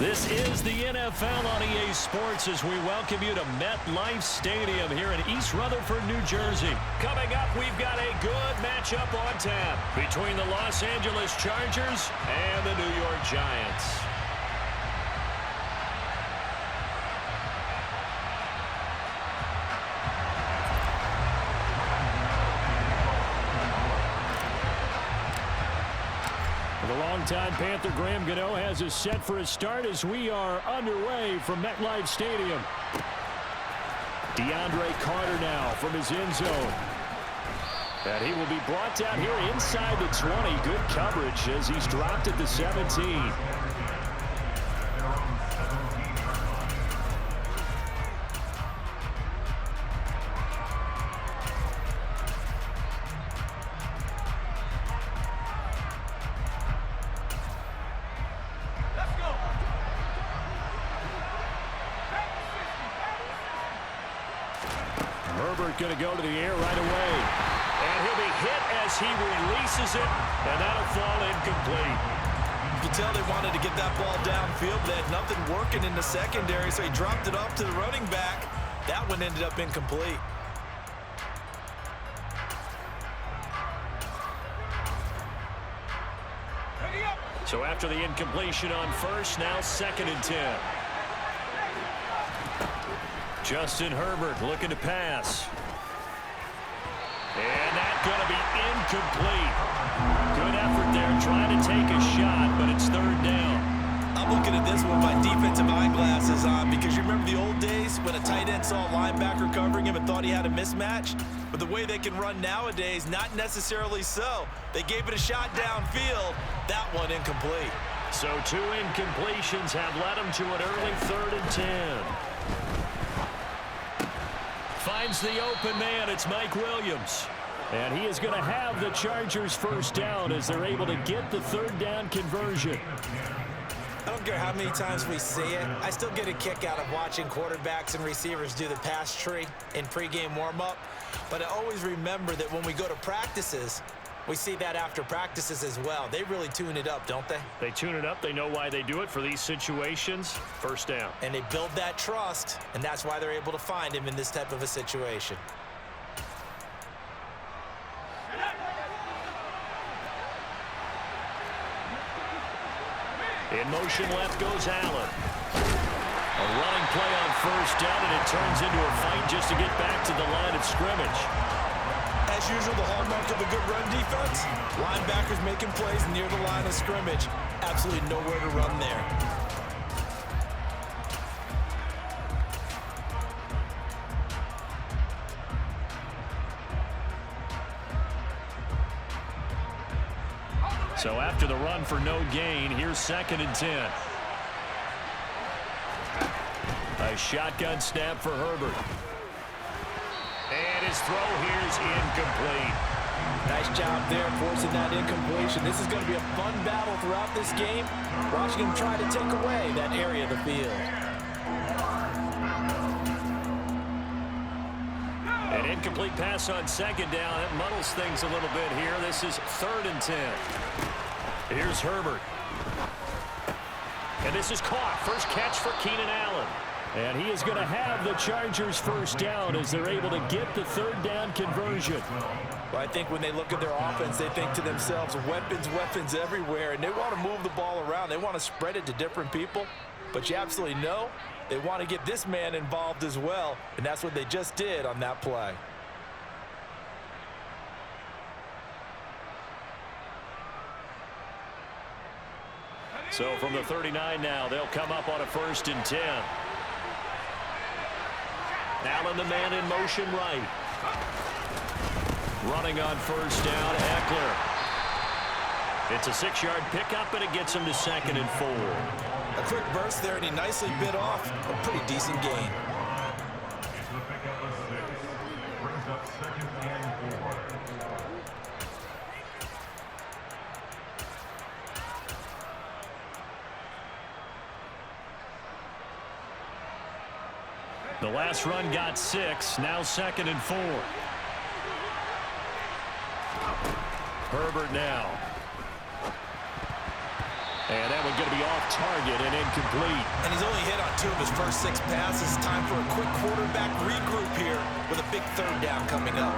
This is the NFL on EA Sports as we welcome you to MetLife Stadium here in East Rutherford, New Jersey. Coming up, we've got a good matchup on tap between the Los Angeles Chargers and the New York Giants. The longtime Panther Graham Gano has us set for a start as we are underway from MetLife Stadium. DeAndre Carter now from his end zone. And he will be brought down here inside the 20. Good coverage as he's dropped at the 17. Going to go to the air right away. And he'll be hit as he releases it, and that'll fall incomplete. You can tell they wanted to get that ball downfield. They had nothing working in the secondary, so he dropped it off to the running back. That one ended up incomplete. So after the incompletion on first, now 2nd and 10. Justin Herbert looking to pass. And that's going to be incomplete. Good effort there trying to take a shot, but it's 3rd down. I'm looking at this with my defensive eyeglasses on because you remember the old days when a tight end saw a linebacker covering him and thought he had a mismatch? But the way they can run nowadays, not necessarily so. They gave it a shot downfield. That one incomplete. So 2 incompletions have led him to an early 3rd and 10. Finds the open man. It's Mike Williams. And he is going to have the Chargers first down as they're able to get the 3rd down conversion. I don't care how many times we see it. I still get a kick out of watching quarterbacks and receivers do the pass tree in pregame warm-up. But I always remember that when we go to practices, we see that after practices as well. They really tune it up, don't they? They tune it up. They know why they do it for these situations. First down. And they build that trust, and that's why they're able to find him in this type of a situation. In motion left goes Allen. A running play on first down, and it turns into a fight just to get back to the line of scrimmage. As usual, the hallmark of a good run defense, linebackers making plays near the line of scrimmage. Absolutely nowhere to run there. So after the run for no gain, here's 2nd and 10. A shotgun snap for Herbert. And his throw here's incomplete. Nice job there forcing that incompletion. This is going to be a fun battle throughout this game. Watching him try to take away that area of the field. An incomplete pass on 2nd down. It muddles things a little bit here. This is 3rd and 10. Here's Herbert. And this is caught. First catch for Keenan Allen. And he is going to have the Chargers first down as they're able to get the 3rd down conversion. Well, I think when they look at their offense, they think to themselves, weapons, weapons everywhere, and they want to move the ball around. They want to spread it to different people. But you absolutely know they want to get this man involved as well, and that's what they just did on that play. So from the 39 now, they'll come up on a 1st and 10. Allen, the man in motion right. Running on first down, Eckler. It's a 6-yard pickup, and it gets him to 2nd and 4. A quick burst there, and he nicely bit off a pretty decent gain. The last run got 6, now 2nd and 4. Herbert now. And that one going to be off target and incomplete. And he's only hit on 2 of his first 6 passes. Time for a quick quarterback regroup here with a big 3rd down coming up.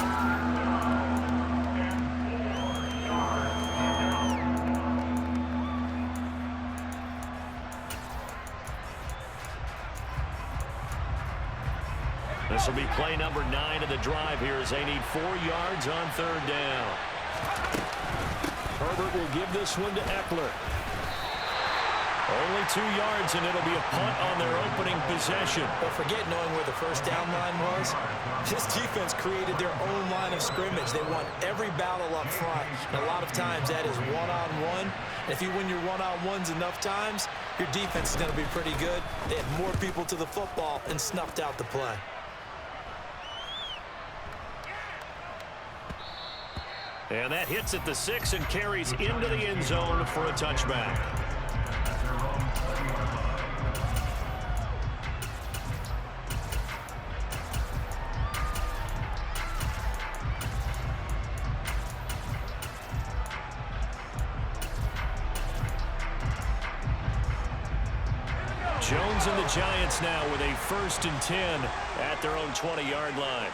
This will be play number 9 of the drive here as they need 4 yards on 3rd down. Herbert will give this one to Eckler. Only 2 yards, and it'll be a punt on their opening possession. But forget knowing where the first down line was. This defense created their own line of scrimmage. They won every battle up front. And a lot of times that is one-on-one. If you win your one-on-ones enough times, your defense is going to be pretty good. They had more people to the football and snuffed out the play. And that hits at the 6 and carries into the end zone for a touchback. Jones and the Giants now with a 1st and 10 at their own 20-yard line.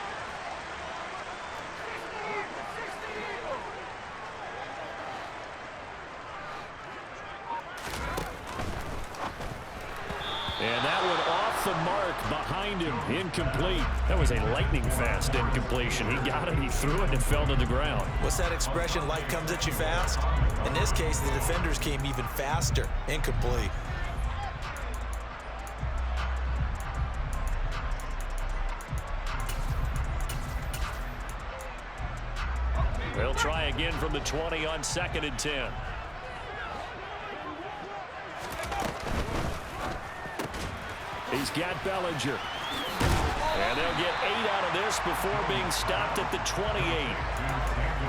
And that one off the mark behind him, incomplete. That was a lightning-fast incompletion. He got it, he threw it, and it fell to the ground. What's that expression, life comes at you fast? In this case, the defenders came even faster, incomplete. They'll try again from the 20 on 2nd and 10. He's got Bellinger. And they'll get 8 out of this before being stopped at the 28.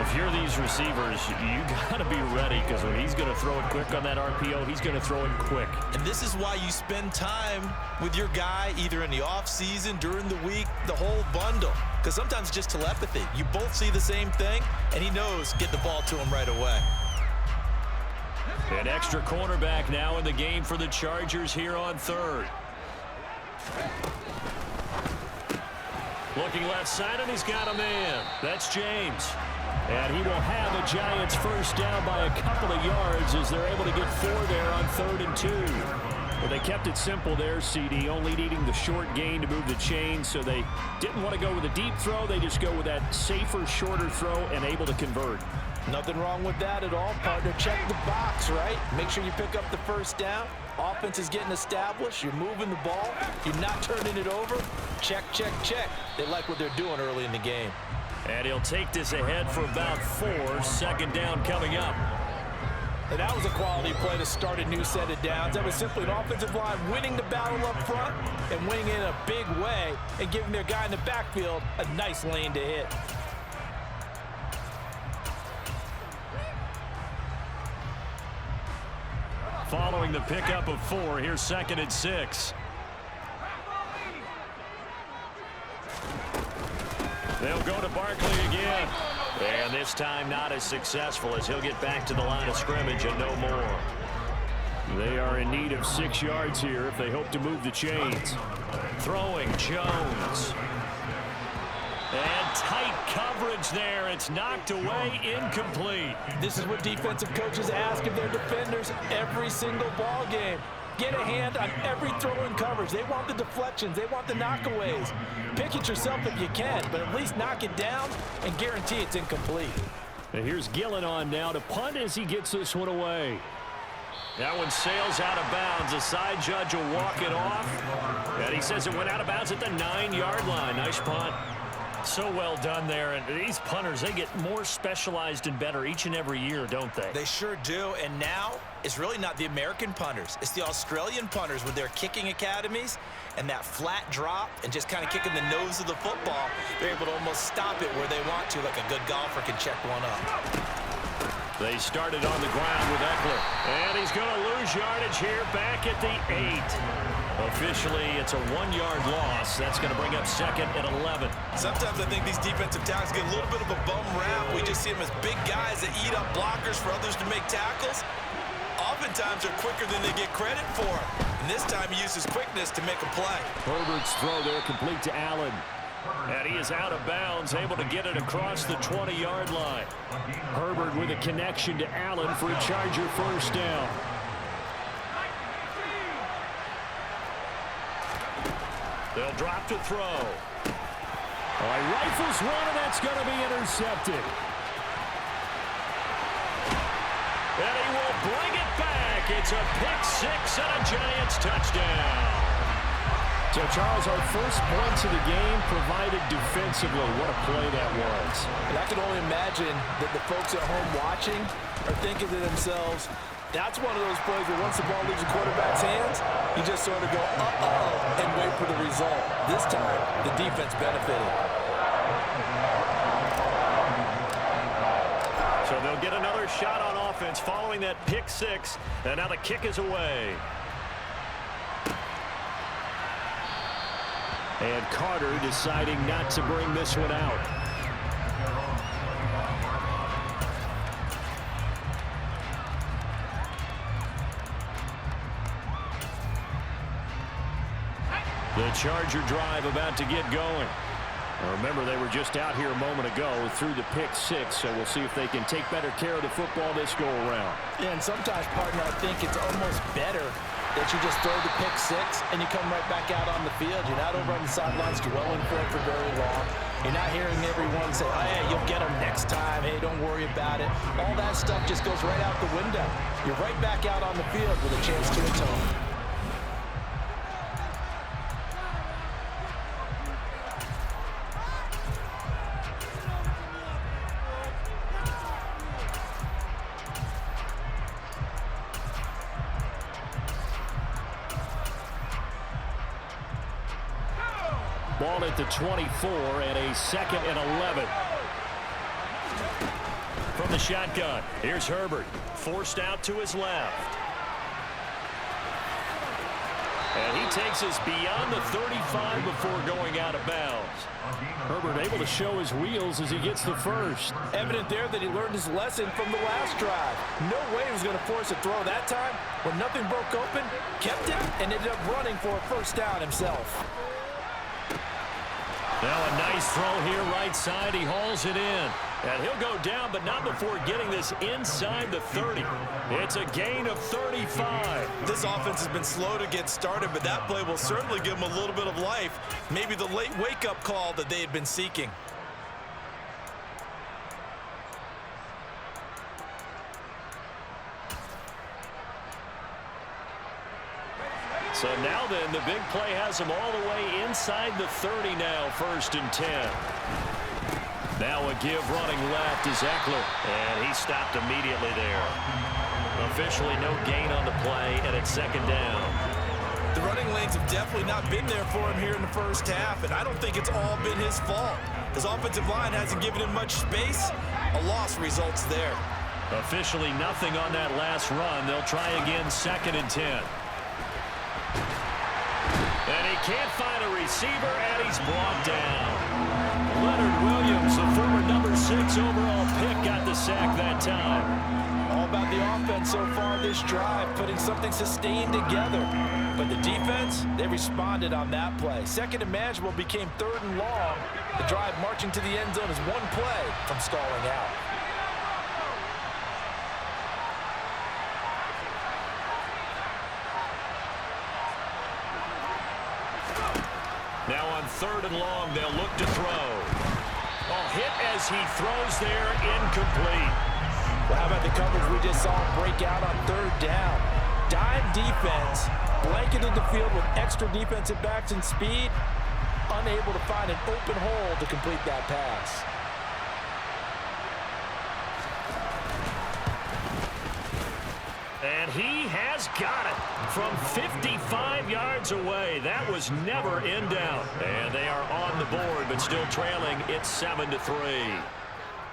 If you're these receivers, you got to be ready, because when he's going to throw it quick on that RPO, he's going to throw it quick. And this is why you spend time with your guy either in the offseason, during the week, the whole bundle. Because sometimes it's just telepathy. You both see the same thing, and he knows get the ball to him right away. An extra cornerback now in the game for the Chargers here on 3rd. Looking left side, and he's got a man. That's James. And he will have a Giants 1st down by a couple of yards as they're able to get 4 there on 3rd and 2. Well, they kept it simple there, CD, only needing the short gain to move the chain, so they didn't want to go with a deep throw. They just go with that safer, shorter throw and able to convert. Nothing wrong with that at all, partner. Check the box, right? Make sure you pick up the 1st down. Offense is getting established. You're moving the ball. You're not turning it over. Check, check, check. They like what they're doing early in the game. And he'll take this ahead for about 4. 2nd down coming up. And that was a quality play to start a new set of downs. That was simply an offensive line winning the battle up front and winning in a big way and giving their guy in the backfield a nice lane to hit. Following the pickup of 4, here's 2nd and 6. They'll go to Barkley again. And this time not as successful as he'll get back to the line of scrimmage and no more. They are in need of 6 yards here if they hope to move the chains. Throwing Jones. And tight coverage there. It's knocked away, incomplete. This is what defensive coaches ask of their defenders every single ball game. Get a hand on every throw in coverage. They want the deflections. They want the knockaways. Pick it yourself if you can, but at least knock it down and guarantee it's incomplete. And here's Gillen on now to punt as he gets this one away. That one sails out of bounds. The side judge will walk it off. And he says it went out of bounds at the 9-yard line. Nice punt. So well done there. And these punters, they get more specialized and better each and every year, don't they? They sure do. And now it's really not the American punters. It's the Australian punters with their kicking academies and that flat drop and just kind of kicking the nose of the football. They're able to almost stop it where they want to, like a good golfer can check one up. They started on the ground with Eckler. And he's going to lose yardage here back at the 8. Officially, it's a 1-yard loss. That's going to bring up 2nd and 11. Sometimes I think these defensive tackles get a little bit of a bum rap. We just see them as big guys that eat up blockers for others to make tackles. Oftentimes, they're quicker than they get credit for. And this time, he used his quickness to make a play. Herbert's throw there complete to Allen. And he is out of bounds, able to get it across the 20-yard line. Herbert with a connection to Allen for a Charger first down. They'll drop to throw. All right, rifles one, and that's going to be intercepted. And he will bring it back. It's a pick-6 and a Giants touchdown. So, Charles, our first points of the game provided defensively. What a play that was. And I can only imagine that the folks at home watching are thinking to themselves, that's one of those plays where once the ball leaves the quarterback's hands, you just sort of go, uh-oh, and wait for the result. This time, the defense benefited. So they'll get another shot on offense following that pick-6, and now the kick is away. And Carter deciding not to bring this one out. The Charger drive about to get going. Now remember, they were just out here a moment ago through the pick-6, so we'll see if they can take better care of the football this go-around. Yeah, and sometimes, partner, I think it's almost better that you just throw the pick-6 and you come right back out on the field. You're not over on the sidelines dwelling for it for very long. You're not hearing everyone say, oh, hey, you'll get them next time. Hey, don't worry about it. All that stuff just goes right out the window. You're right back out on the field with a chance to atone. Ball at the 24 and a 2nd and 11. From the shotgun, here's Herbert. Forced out to his left. And he takes us beyond the 35 before going out of bounds. Herbert able to show his wheels as he gets the first. Evident there that he learned his lesson from the last drive. No way he was going to force a throw that time. When nothing broke open, kept it, and ended up running for a first down himself. Now a nice throw here right side. He hauls it in. And he'll go down, but not before getting this inside the 30. It's a gain of 35. This offense has been slow to get started, but that play will certainly give them a little bit of life. Maybe the late wake-up call that they had been seeking. So now then, the big play has him all the way inside the 30 now, 1st and 10. Now a give running left is Eckler, and he stopped immediately there. Officially no gain on the play, and it's 2nd down. The running lanes have definitely not been there for him here in the first half, and I don't think it's all been his fault. His offensive line hasn't given him much space. A loss results there. Officially nothing on that last run. They'll try again, 2nd and 10. And he can't find a receiver, and he's brought down. Leonard Williams, the former number 6 overall pick, got the sack that time. All about the offense so far this drive, putting something sustained together. But the defense, they responded on that play. 2nd and manageable became 3rd and long. The drive marching to the end zone is one play from stalling out. Now on 3rd and long, they'll look to throw. Oh, hit as he throws there, incomplete. Well, how about the coverage we just saw break out on 3rd down? Dime defense, blanketed the field with extra defensive backs and speed, unable to find an open hole to complete that pass. And he has got it from 55 yards away. That was never in doubt. And they are on the board, but still trailing. It's 7-3.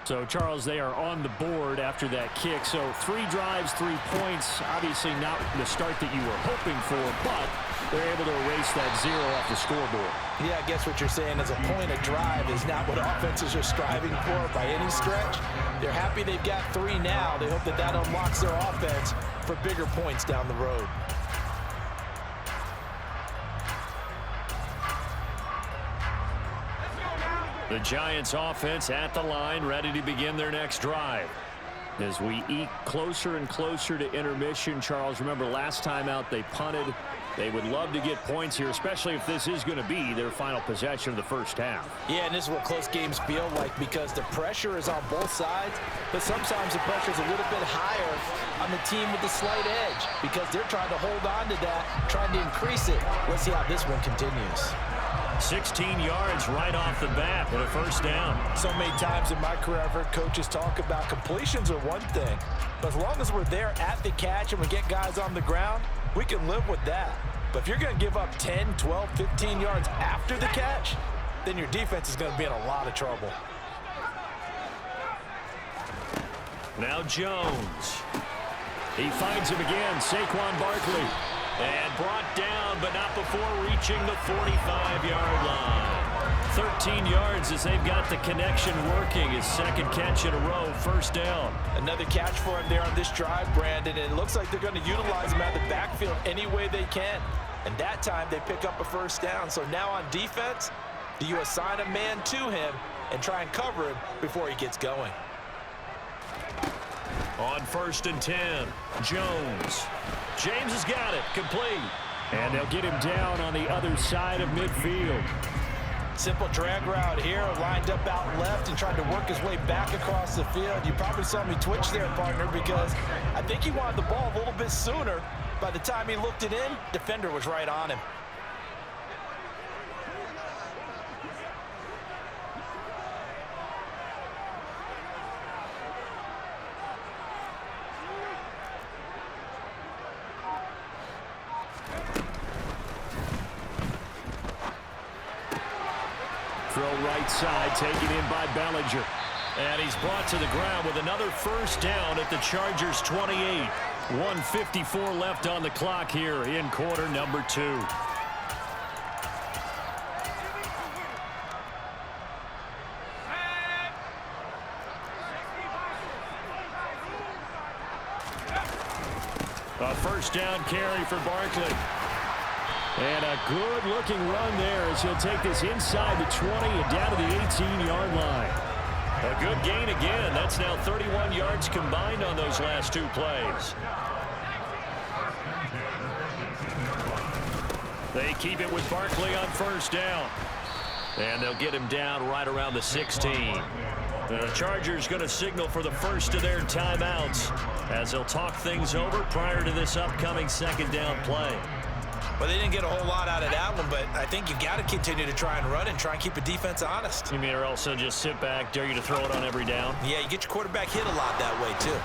So, Charles, they are on the board after that kick. So, 3 drives, 3 points. Obviously not the start that you were hoping for, but they're able to erase that 0 off the scoreboard. Yeah, I guess what you're saying is a point of drive is not what offenses are striving for by any stretch. They're happy they've got 3 now. They hope that that unlocks their offense for bigger points down the road. The Giants offense at the line, ready to begin their next drive. As we eke closer and closer to intermission, Charles, remember last time out they punted. They would love to get points here, especially if this is going to be their final possession of the first half. Yeah, and this is what close games feel like because the pressure is on both sides, but sometimes the pressure is a little bit higher on the team with the slight edge because they're trying to hold on to that, trying to increase it. Let's see how this one continues. 16 yards right off the bat and a first down. So many times in my career I've heard coaches talk about completions are one thing, but as long as we're there at the catch and we get guys on the ground, we can live with that. But if you're going to give up 10, 12, 15 yards after the catch, then your defense is going to be in a lot of trouble. Now Jones. He finds him again, Saquon Barkley. And brought down, but not before reaching the 45-yard line. 13 yards as they've got the connection working. His second catch in a row, first down. Another catch for him there on this drive, Brandon, and it looks like they're going to utilize him out of the backfield any way they can. And that time they pick up a first down. So now on defense, do you assign a man to him and try and cover him before he gets going? On 1st and 10, Jones. James has got it, complete. And they'll get him down on the other side of midfield. Simple drag route here, lined up out left and tried to work his way back across the field. You probably saw me twitch there, partner, because I think he wanted the ball a little bit sooner. By the time he looked it in, defender was right on him. Throw right side, taken in by Bellinger. And he's brought to the ground with another first down at the Chargers' 28. 1:54 left on the clock here in quarter number 2. A first down carry for Barkley. And a good-looking run there as he'll take this inside the 20 and down to the 18-yard line. A good gain again. That's now 31 yards combined on those last 2 plays. They keep it with Barkley on first down. And they'll get him down right around the 16. The Chargers going to signal for the first of their timeouts as they'll talk things over prior to this upcoming second down play. Well, they didn't get a whole lot out of that one, but I think you've got to continue to try and run and try and keep the defense honest. You mean or also just sit back, dare you to throw it on every down? Yeah, you get your quarterback hit a lot that way, too.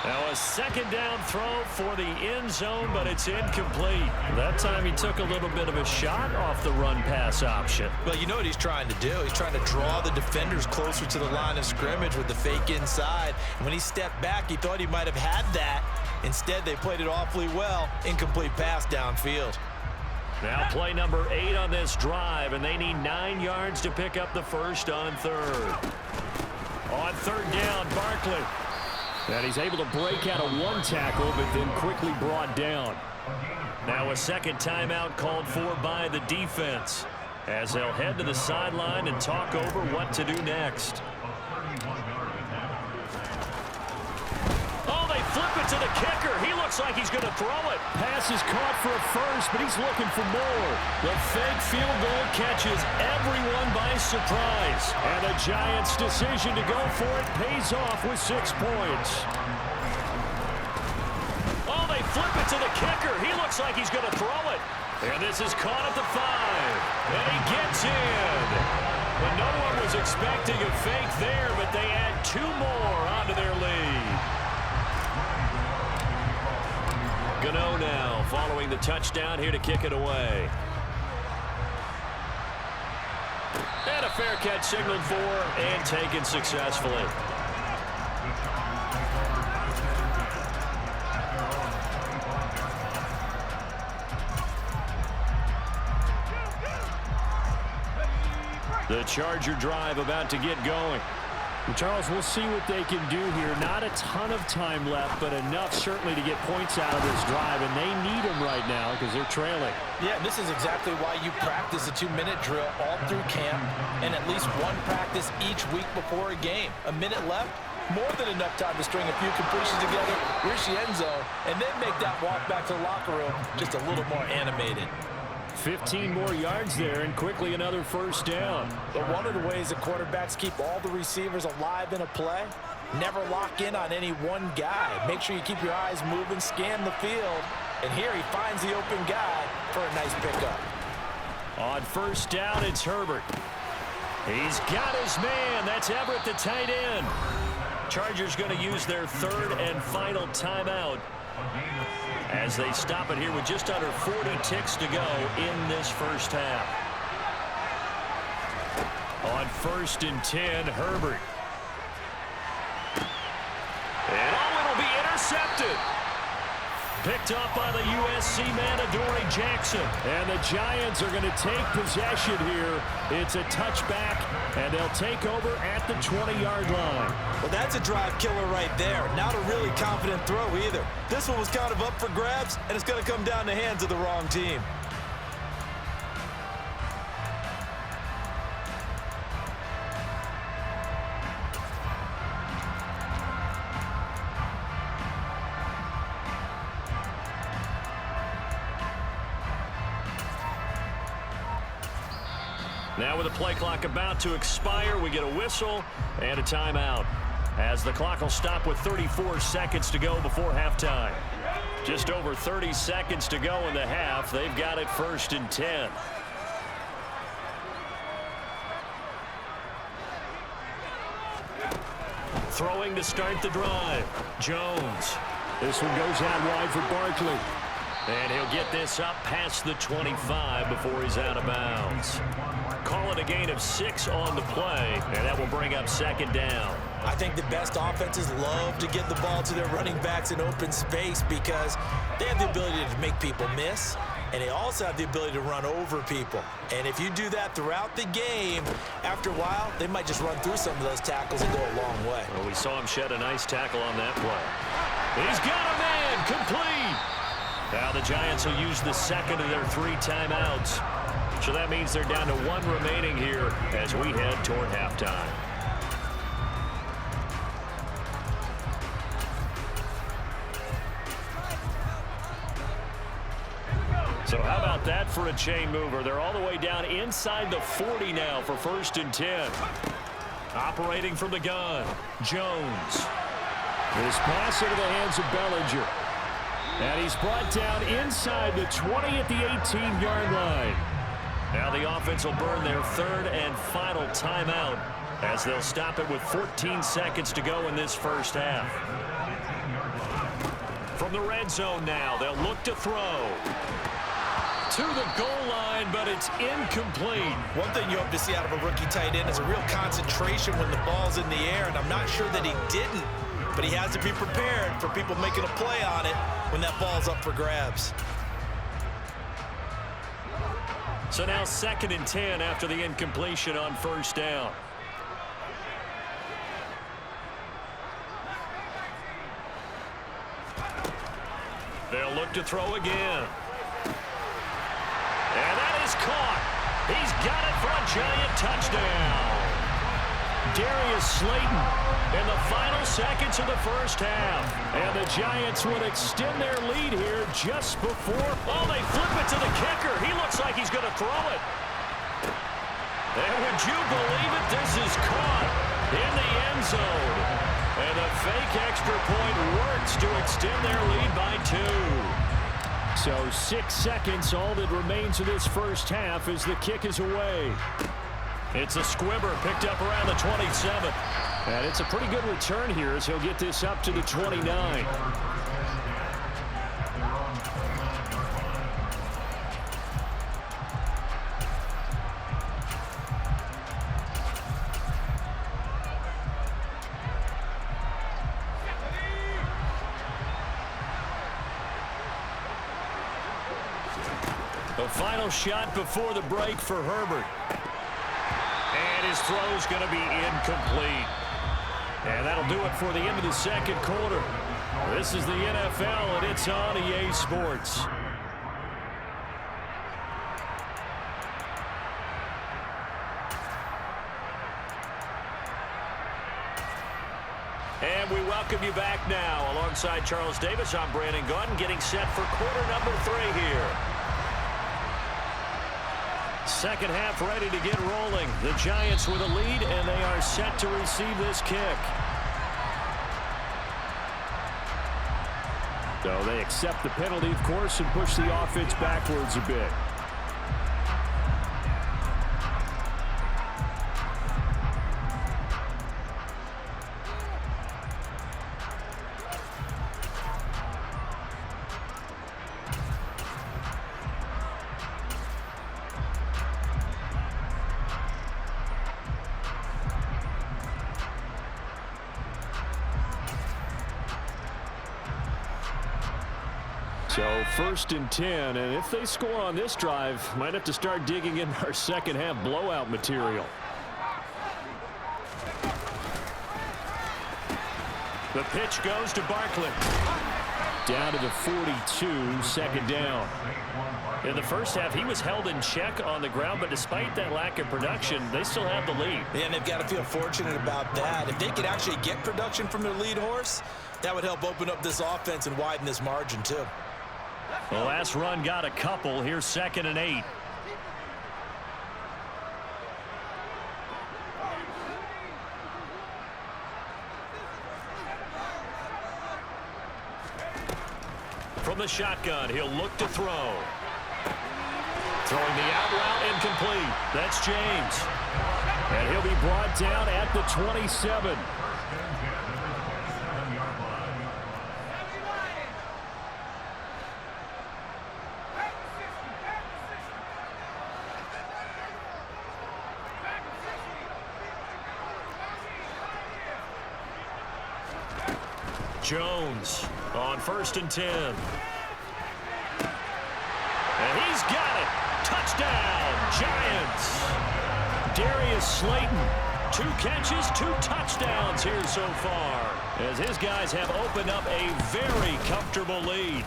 Now a second down throw for the end zone, but it's incomplete. That time he took a little bit of a shot off the run-pass option. Well, you know what he's trying to do. He's trying to draw the defenders closer to the line of scrimmage with the fake inside. And when he stepped back, he thought he might have had that. Instead, they played it awfully well. Incomplete pass downfield. Now play number 8 on this drive, and they need 9 yards to pick up the first on third. On third down, Barkley. And he's able to break out of one tackle, but then quickly brought down. Now a second timeout called for by the defense as they'll head to the sideline and talk over what to do next. Oh, they flip it to the kicker. He looks like he's going to throw it. Pass is caught for a first, but he's looking for more. The fake field goal catches everyone by surprise. And the Giants' decision to go for it pays off with 6 points. Oh, they flip it to the kicker. He looks like he's going to throw it. And this is caught at the 5. And he gets in. But no one was expecting a fake there, but they add 2 more onto their lead. Gano now following the touchdown here to kick it away. And a fair catch signaled for and taken successfully. The Charger drive about to get going. And Charles, we'll see what they can do here. Not a ton of time left, but enough certainly to get points out of this drive, and they need them right now because they're trailing. Yeah, this is exactly why you practice a 2-minute drill all through camp and at least one practice each week before a game. A minute left, more than enough time to string a few completions together, reach the end zone, and then make that walk back to the locker room just a little more animated. 15 more yards there, and quickly another first down. But one of the ways that quarterbacks keep all the receivers alive in a play, never lock in on any one guy. Make sure you keep your eyes moving, scan the field, and here he finds the open guy for a nice pickup. On first down, it's Herbert. He's got his man. That's Everett, the tight end. Chargers going to use their third and final timeout as they stop it here with just under 40 ticks to go in this first half. On 1st and 10, Herbert. And it'll be intercepted. Picked up by the USC man, Adoree Jackson. And the Giants are going to take possession here. It's a touchback, and they'll take over at the 20-yard line. Well, that's a drive killer right there. Not a really confident throw either. This one was kind of up for grabs, and it's going to come down the hands of the wrong team. Now with the play clock about to expire, we get a whistle and a timeout, as the clock will stop with 34 seconds to go before halftime. Just over 30 seconds to go in the half. They've got it 1st and 10. Throwing to start the drive, Jones. This one goes out wide for Barkley. And he'll get this up past the 25 before he's out of bounds. Call it a gain of 6 on the play, and that will bring up 2nd down. I think the best offenses love to get the ball to their running backs in open space because they have the ability to make people miss, and they also have the ability to run over people. And if you do that throughout the game, after a while, they might just run through some of those tackles and go a long way. Well, we saw him shed a nice tackle on that play. He's got a man, complete. Now the Giants will use the 2nd of their 3 timeouts. So that means they're down to 1 remaining here as we head toward halftime. So how about that for a chain mover? They're all the way down inside the 40 now for 1st and 10. Operating from the gun, Jones. This pass into the hands of Bellinger. And he's brought down inside the 20 at the 18-yard line. Now the offense will burn their 3rd and final timeout as they'll stop it with 14 seconds to go in this first half. From the red zone now, they'll look to throw. To the goal line, but it's incomplete. One thing you hope to see out of a rookie tight end is a real concentration when the ball's in the air, and I'm not sure that he didn't, but he has to be prepared for people making a play on it when that ball's up for grabs. So now 2nd and 10 after the incompletion on 1st down. They'll look to throw again. And that is caught. He's got it for a giant touchdown. Darius Slayton in the final seconds of the first half. And the Giants would extend their lead here just before. Oh, they flip it to the kicker. He looks like he's going to throw it. And would you believe it? This is caught in the end zone. And the fake extra point works to extend their lead by 2. So 6 seconds, all that remains of this first half as the kick is away. It's a squibber picked up around the 27. And it's a pretty good return here as he'll get this up to the 29. The final shot before the break for Herbert. His throw's going to be incomplete. And that'll do it for the end of the second quarter. This is the NFL, and it's on EA Sports. And we welcome you back now. Alongside Charles Davis, I'm Brandon Gaudin, getting set for quarter number 3 here. Second half ready to get rolling. The Giants with a lead, and they are set to receive this kick. So they accept the penalty, of course, and push the offense backwards a bit. So 1st and 10, and if they score on this drive, might have to start digging in our second half blowout material. The pitch goes to Barkley. Down to the 42, second down. In the first half, he was held in check on the ground, but despite that lack of production, they still have the lead. Yeah, and they've got to feel fortunate about that. If they could actually get production from their lead horse, that would help open up this offense and widen this margin too. The last run got a couple. Here's 2nd and 8. From the shotgun, he'll look to throw. Throwing the out route, incomplete. That's James. And he'll be brought down at the 27. Jones on 1st and 10. And he's got it. Touchdown, Giants. Darius Slayton, 2 catches, 2 touchdowns here so far, as his guys have opened up a very comfortable lead.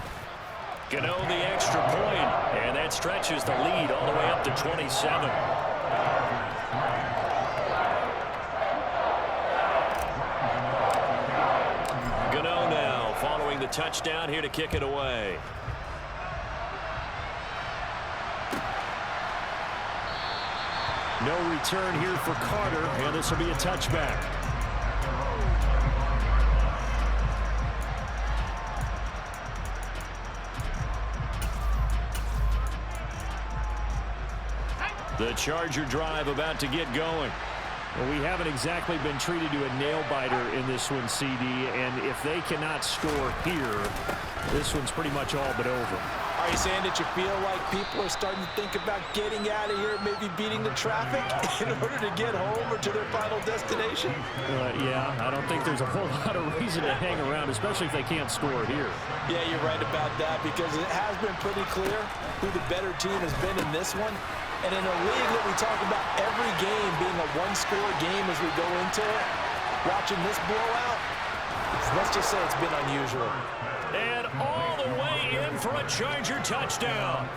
Gano the extra point, and that stretches the lead all the way up to 27. The touchdown here to kick it away. No return here for Carter, and this will be a touchback. The Charger drive about to get going. Well, we haven't exactly been treated to a nail-biter in this one, CD, and if they cannot score here, this one's pretty much all but over. Are you saying that you feel like people are starting to think about getting out of here, maybe beating the traffic in order to get home or to their final destination? Yeah, I don't think there's a whole lot of reason to hang around, especially if they can't score here. Yeah, you're right about that, because it has been pretty clear who the better team has been in this one. And in a league that we talk about every game being a one-score game as we go into it, watching this blowout, let's just say it's been unusual. And all the way in for a Charger touchdown.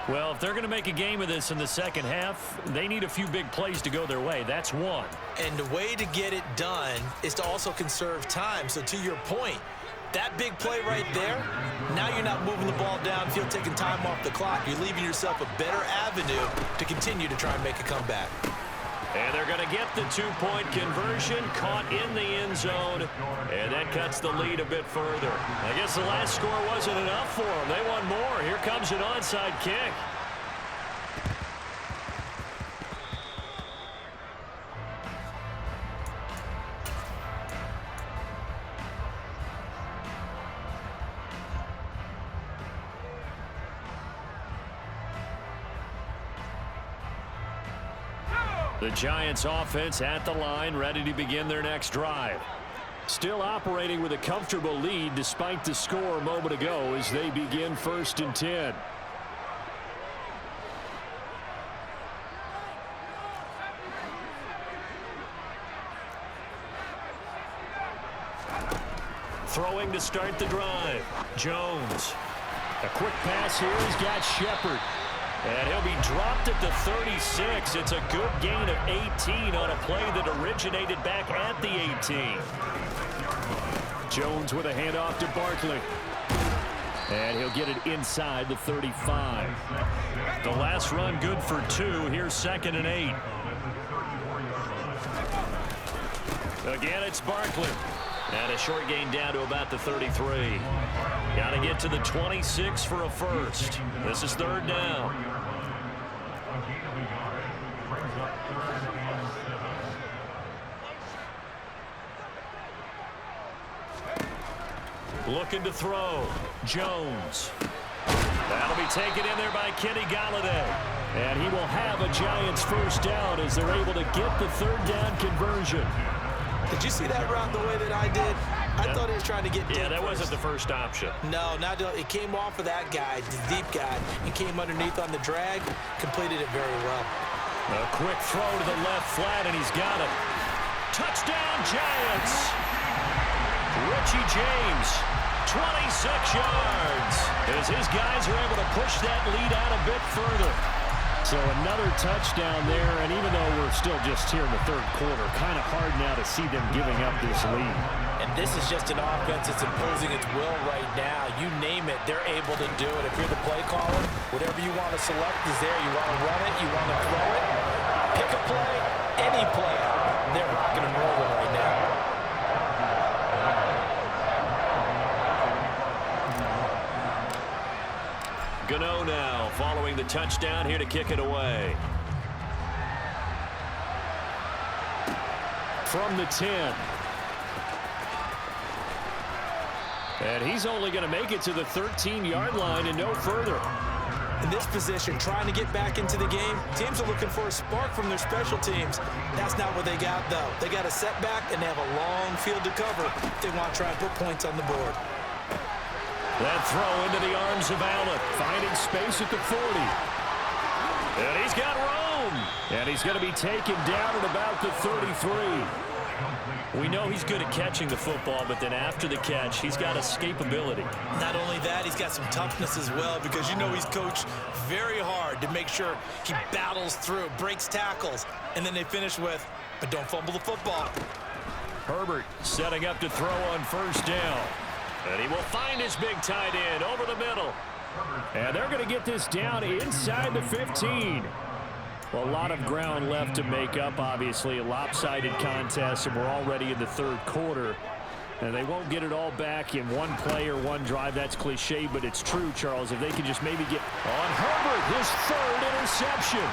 Well, if they're going to make a game of this in the second half, they need a few big plays to go their way. That's one. And the way to get it done is to also conserve time. So to your point, that big play right there, now you're not moving the ball downfield, taking time off the clock. You're leaving yourself a better avenue to continue to try and make a comeback. And they're going to get the 2-point conversion, caught in the end zone, and that cuts the lead a bit further. I guess the last score wasn't enough for them. They want more. Here comes an onside kick. The Giants offense at the line, ready to begin their next drive. Still operating with a comfortable lead despite the score a moment ago as they begin 1st and 10. Throwing to start the drive. Jones. A quick pass here. He's got Shepard. And he'll be dropped at the 36. It's a good gain of 18 on a play that originated back at the 18. Jones with a handoff to Barkley. And he'll get it inside the 35. The last run good for 2. Here's 2nd and 8. Again, it's Barkley. And a short gain down to about the 33. Got to get to the 26 for a first. This is 3rd down. Looking to throw. Jones. That'll be taken in there by Kenny Golladay. And he will have a Giants first down as they're able to get the 3rd down conversion. Did you see that route the way that I did? I thought he was trying to get deep. Yeah, that wasn't the first option. No, it came off of that guy, the deep guy. He came underneath on the drag, completed it very well. A quick throw to the left flat, and he's got it. Touchdown, Giants! Richie James, 26 yards, as his guys are able to push that lead out a bit further. So another touchdown there, and even though we're still just here in the 3rd quarter, kind of hard now to see them giving up this lead. And this is just an offense that's imposing its will right now. You name it, they're able to do it. If you're the play caller, whatever you want to select is there. You want to run it, you want to throw it, pick a play, any play. They're rocking and rolling right now. Gano now following the touchdown here to kick it away. From the 10. And he's only going to make it to the 13-yard line and no further. In this position, trying to get back into the game, teams are looking for a spark from their special teams. That's not what they got, though. They got a setback, and they have a long field to cover if they want to try and put points on the board. That throw into the arms of Allen, finding space at the 40. And he's got room. And he's going to be taken down at about the 33. We know he's good at catching the football, but then after the catch, he's got escapability. Not only that, he's got some toughness as well, because you know he's coached very hard to make sure he battles through, breaks tackles, and then they finish with, but don't fumble the football. Herbert setting up to throw on 1st down. And he will find his big tight end over the middle. And they're going to get this down inside the 15. Well, a lot of ground left to make up, obviously. A lopsided contest, and we're already in the 3rd quarter. And they won't get it all back in one play or one drive. That's cliche, but it's true, Charles. If they can just maybe get on Herbert, his 3rd interception.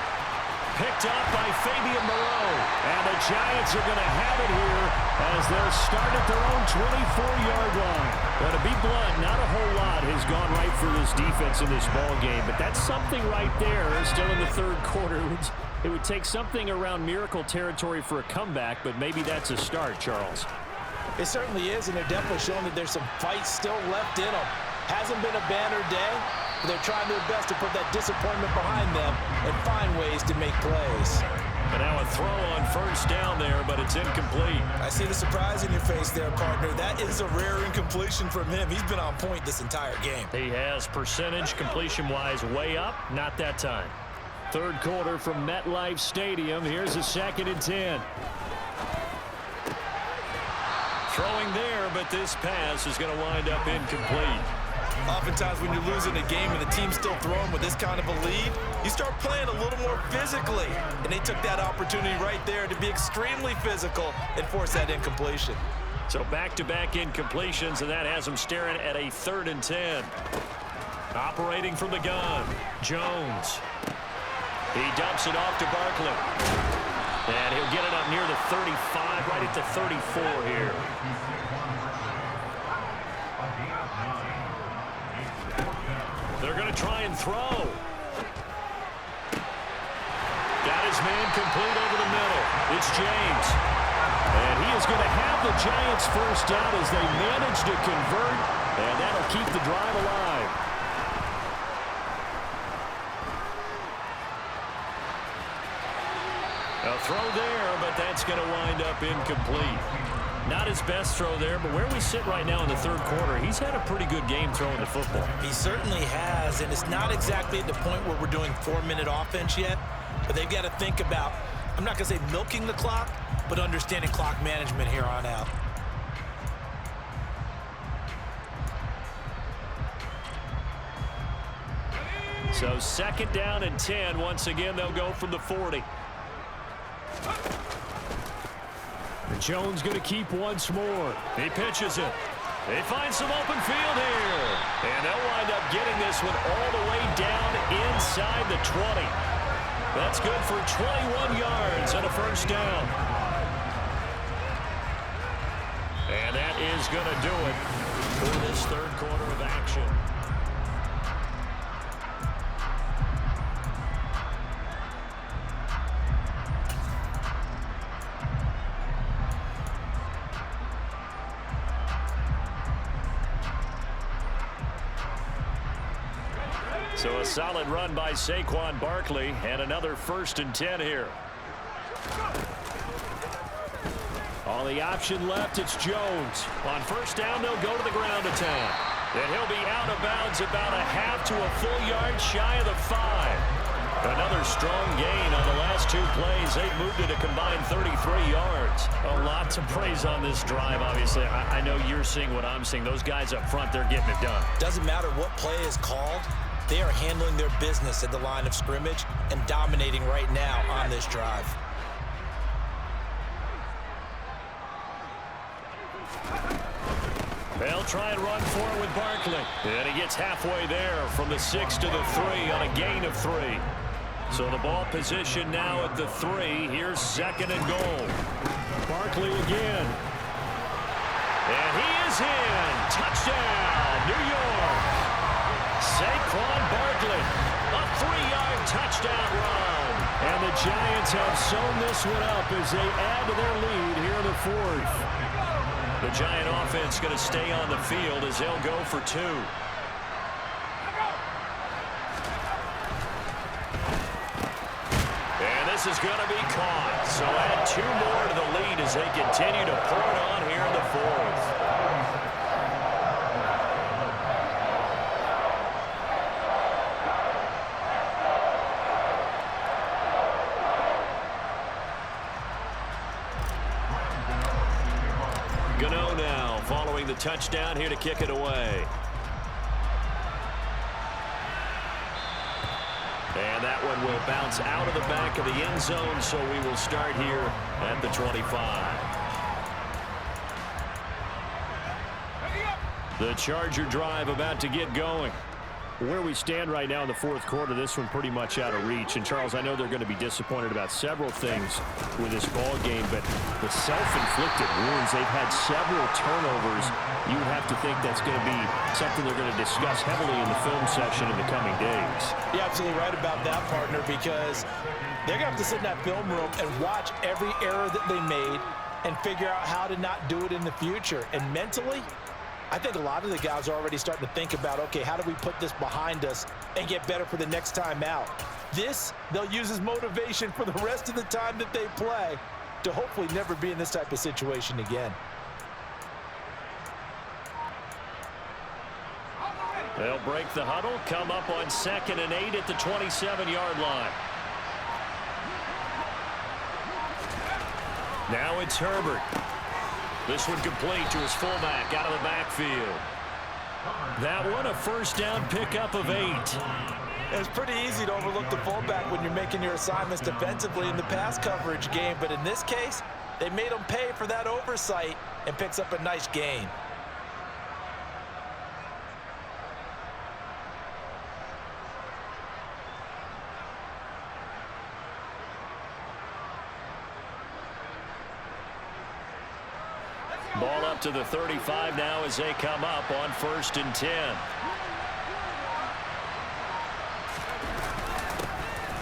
Picked up by Fabian Moreau. And the Giants are going to have it here as they'll start at their own 24-yard line. But to be blunt, not a whole lot has gone right for this defense in this ball game. But that's something right there. Still in the 3rd quarter. It would take something around miracle territory for a comeback, but maybe that's a start, Charles. It certainly is, and they're definitely showing that there's some fight still left in them. Hasn't been a banner day. They're trying their best to put that disappointment behind them and find ways to make plays. And now a throw on 1st down there, but it's incomplete. I see the surprise in your face there, partner. That is a rare incompletion from him. He's been on point this entire game. He has percentage completion-wise way up, not that time. 3rd quarter from MetLife Stadium. Here's a 2nd and 10. Throwing there, but this pass is going to wind up incomplete. Oftentimes when you're losing a game and the team's still throwing with this kind of a lead, you start playing a little more physically. And they took that opportunity right there to be extremely physical and force that incompletion. So back-to-back incompletions, and that has them staring at a 3rd and 10. Operating from the gun, Jones. He dumps it off to Barkley. And he'll get it up near the 35, right at the 34 here. They're going to try and throw. Got his man complete over the middle. It's James. And he is going to have the Giants first down as they manage to convert, and that'll keep the drive alive. A throw there, but that's going to wind up incomplete. Not his best throw there, but where we sit right now in the third quarter, he's had a pretty good game throwing the football. He certainly has, and it's not exactly at the point where we're doing 4-minute offense yet, but they've got to think about, I'm not going to say milking the clock, but understanding clock management here on out. So 2nd down and 10. Once again, they'll go from the 40. And Jones going to keep once more. He pitches it. They find some open field here. And they'll wind up getting this one all the way down inside the 20. That's good for 21 yards and a first down. And that is going to do it for this third quarter of action. So a solid run by Saquon Barkley and another 1st and 10 here. On the option left, it's Jones. On 1st down, they'll go to the ground attack. And he'll be out of bounds about a half to a full yard shy of the 5. Another strong gain on the last 2 plays. They've moved it a combined 33 yards. A lot to praise on this drive, obviously. I know you're seeing what I'm seeing. Those guys up front, they're getting it done. Doesn't matter what play is called. They are handling their business at the line of scrimmage and dominating right now on this drive. They'll try and run for it with Barkley. And he gets halfway there from the 6 to the 3 on a gain of 3. So the ball position now at the 3. Here's 2nd and goal. Barkley again. And he is in. Touchdown, New York. Saquon Barkley, a 3-yard touchdown run. And the Giants have sewn this one up as they add to their lead here in the 4th. The Giant offense going to stay on the field as they'll go for 2. And this is going to be caught. So add 2 more to the lead as they continue to pour it on here in the 4th. Gano now following the touchdown here to kick it away. And that one will bounce out of the back of the end zone, so we will start here at the 25. The Charger drive about to get going. Where we stand right now in the 4th quarter, this one pretty much out of reach. And, Charles, I know they're going to be disappointed about several things with this ball game, but the self-inflicted wounds, they've had several turnovers. You have to think that's going to be something they're going to discuss heavily in the film session in the coming days. You're absolutely right about that, partner, because they're going to have to sit in that film room and watch every error that they made and figure out how to not do it in the future. And mentally, I think a lot of the guys are already starting to think about, okay, how do we put this behind us and get better for the next time out? This, they'll use as motivation for the rest of the time that they play to hopefully never be in this type of situation again. They'll break the huddle, come up on 2nd and 8 at the 27-yard line. Now it's Herbert. This one complete to his fullback out of the backfield. That one a 1st down pickup of 8. It's pretty easy to overlook the fullback when you're making your assignments defensively in the pass coverage game, but in this case, they made him pay for that oversight and picks up a nice gain. Ball up to the 35 now as they come up on 1st and 10.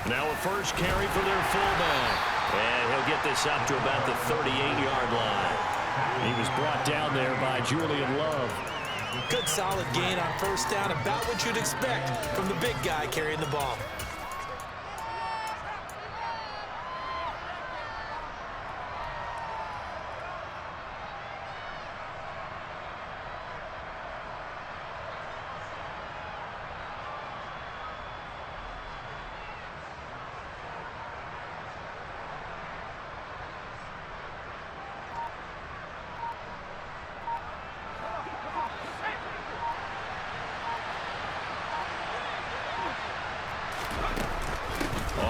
Now a first carry for their fullback. And he'll get this up to about the 38-yard line. He was brought down there by Julian Love. Good solid gain on 1st down, about what you'd expect from the big guy carrying the ball.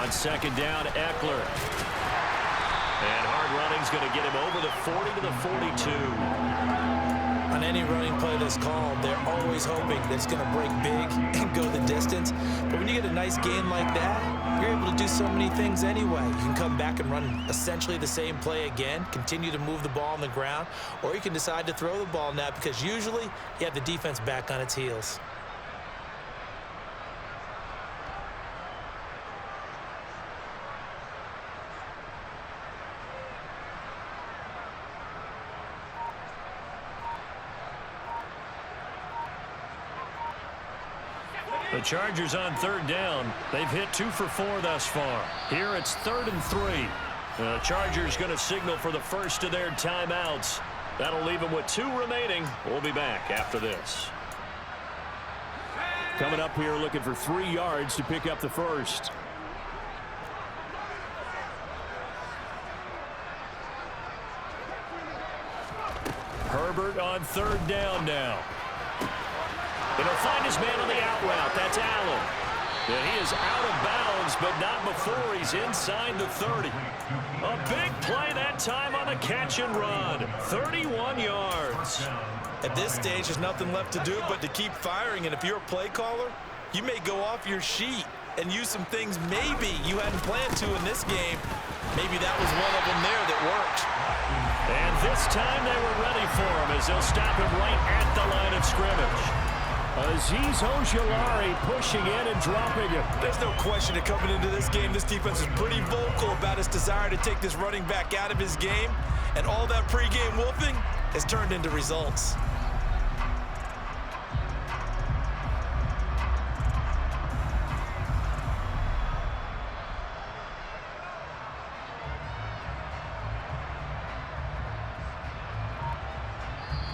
On second down, Eckler. And hard running's going to get him over the 40 to the 42. On any running play that's called, they're always hoping that it's going to break big and go the distance. But when you get a nice gain like that, you're able to do so many things anyway. You can come back and run essentially the same play again, continue to move the ball on the ground, or you can decide to throw the ball now because usually you have the defense back on its heels. The Chargers on third down. They've hit 2 for 4 thus far. Here it's 3rd and 3. The Chargers going to signal for the first of their timeouts. That'll leave them with 2 remaining. We'll be back after this. Coming up here looking for 3 yards to pick up the first. Herbert on third down now. And he'll find his man on the out route. That's Allen. And he is out of bounds, but not before he's inside the 30. A big play that time on the catch and run. 31 yards. At this stage, there's nothing left to do but to keep firing. And if you're a play caller, you may go off your sheet and use some things maybe you hadn't planned to in this game. Maybe that was one of them there that worked. And this time they were ready for him as they'll stop him right at the line of scrimmage. Azeez Ojulari pushing in and dropping it. There's no question that coming into this game, this defense is pretty vocal about its desire to take this running back out of his game. And all that pregame wolfing has turned into results.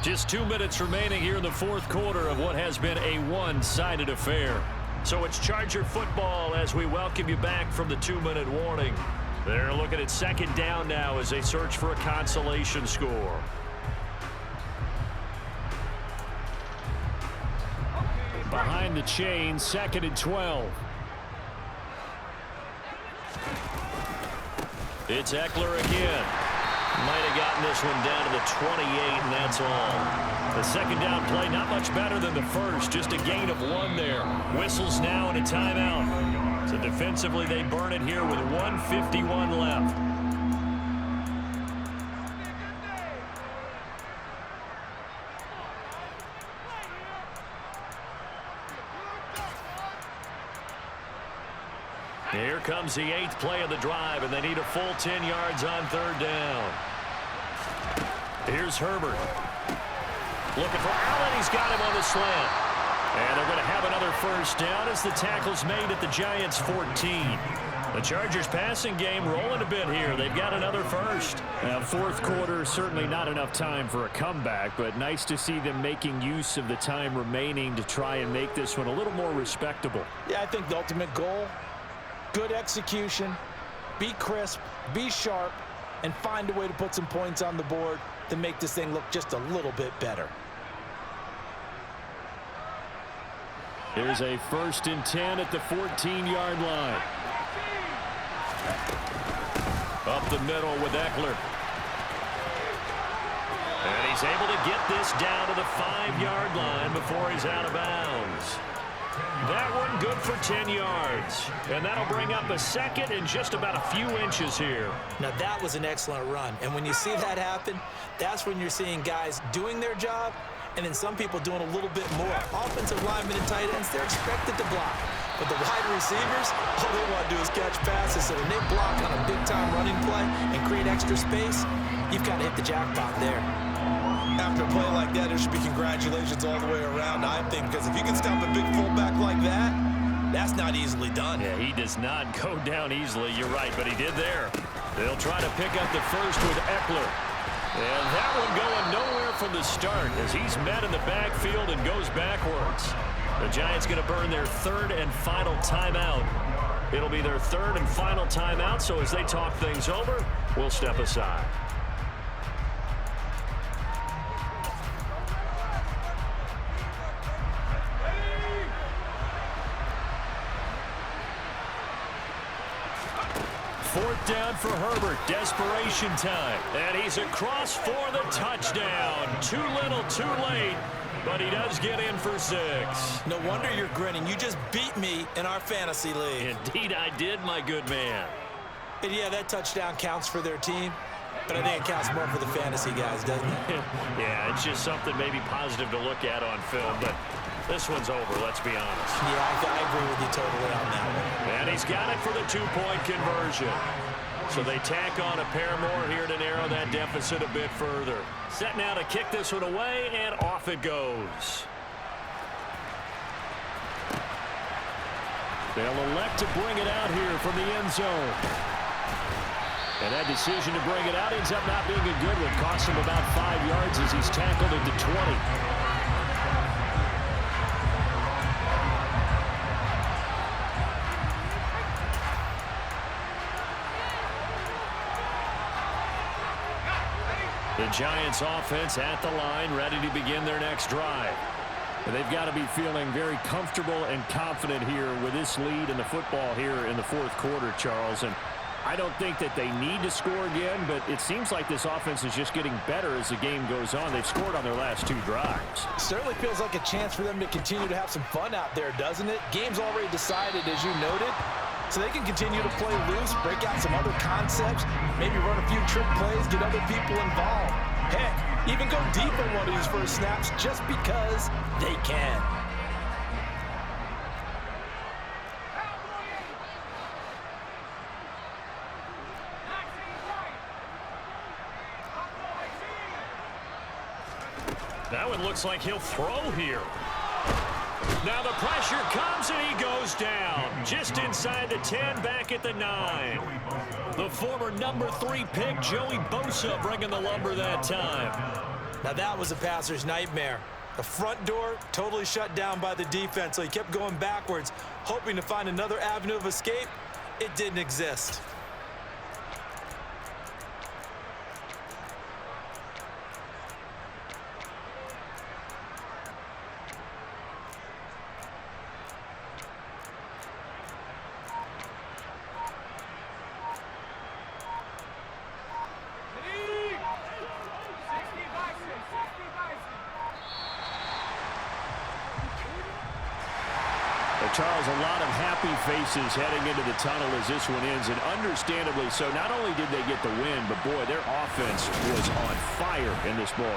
Just 2 minutes remaining here in the fourth quarter of what has been a one-sided affair. So it's Charger football as we welcome you back from the 2-minute warning. They're looking at second down now as they search for a consolation score. Behind the chain, 2nd and 12. It's Eckler again. Might have gotten this one down to the 28, and that's all. The second down play, not much better than the first, just a gain of 1 there. Whistles now and a timeout. So defensively, they burn it here with 1:51 left. Here comes the 8th play of the drive, and they need a full 10 yards on third down. Here's Herbert. Looking for Allen. He's got him on the slant. And they're going to have another first down as the tackle's made at the Giants' 14. The Chargers passing game rolling a bit here. They've got another first. Now, fourth quarter, certainly not enough time for a comeback, but nice to see them making use of the time remaining to try and make this one a little more respectable. Yeah, I think the ultimate goal, good execution, be crisp, be sharp, and find a way to put some points on the board to make this thing look just a little bit better. Here's a 1st and 10 at the 14-yard line. Up the middle with Eckler. And he's able to get this down to the 5-yard line before he's out of bounds. That one good for 10 yards. And that'll bring up a second and just about a few inches here. Now, that was an excellent run. And when you see that happen, that's when you're seeing guys doing their job and then some people doing a little bit more. Offensive linemen and tight ends, they're expected to block. But the wide receivers, all they want to do is catch passes. So when they block on a big-time running play and create extra space, you've got to hit the jackpot there. After a play like that, there should be congratulations all the way around, I think, because if you can stop a big fullback like that, that's not easily done. Yeah, he does not go down easily. You're right, but he did there. They'll try to pick up the first with Eckler. And that one going nowhere from the start as he's met in the backfield and goes backwards. The Giants going to burn their 3rd and final timeout. It'll be their 3rd and final timeout, so as they talk things over, we'll step aside. 4th down for Herbert. Desperation time. And he's across for the touchdown. Too little, too late. But he does get in for 6. No wonder you're grinning. You just beat me in our fantasy league. Indeed I did, my good man. And yeah, that touchdown counts for their team. But I think it counts more for the fantasy guys, doesn't it? Yeah, it's just something maybe positive to look at on film. But this one's over, let's be honest. Yeah, I agree with you totally on that one. And he's got it for the 2-point conversion. So they tack on a pair more here to narrow that deficit a bit further. Set now to kick this one away, and off it goes. They'll elect to bring it out here from the end zone. And that decision to bring it out ends up not being a good one. Costs him about 5 yards as he's tackled at the 20. The Giants offense at the line, ready to begin their next drive. And they've got to be feeling very comfortable and confident here with this lead in the football here in the 4th quarter, Charles. And I don't think that they need to score again, but it seems like this offense is just getting better as the game goes on. They've scored on their last 2 drives. Certainly feels like a chance for them to continue to have some fun out there, doesn't it? Game's already decided, as you noted. So they can continue to play loose, break out some other concepts, maybe run a few trick plays, get other people involved. Heck, even go deep on one of these first snaps just because they can. That one looks like he'll throw here. Now the pressure comes and he goes down. Just inside the 10, back at the 9. The former number 3 pick, Joey Bosa, bringing the lumber that time. Now that was a passer's nightmare. The front door totally shut down by the defense, so he kept going backwards, hoping to find another avenue of escape. It didn't exist. Charles, a lot of happy faces heading into the tunnel as this one ends, and understandably so. Not only did they get the win, but boy, their offense was on fire in this ball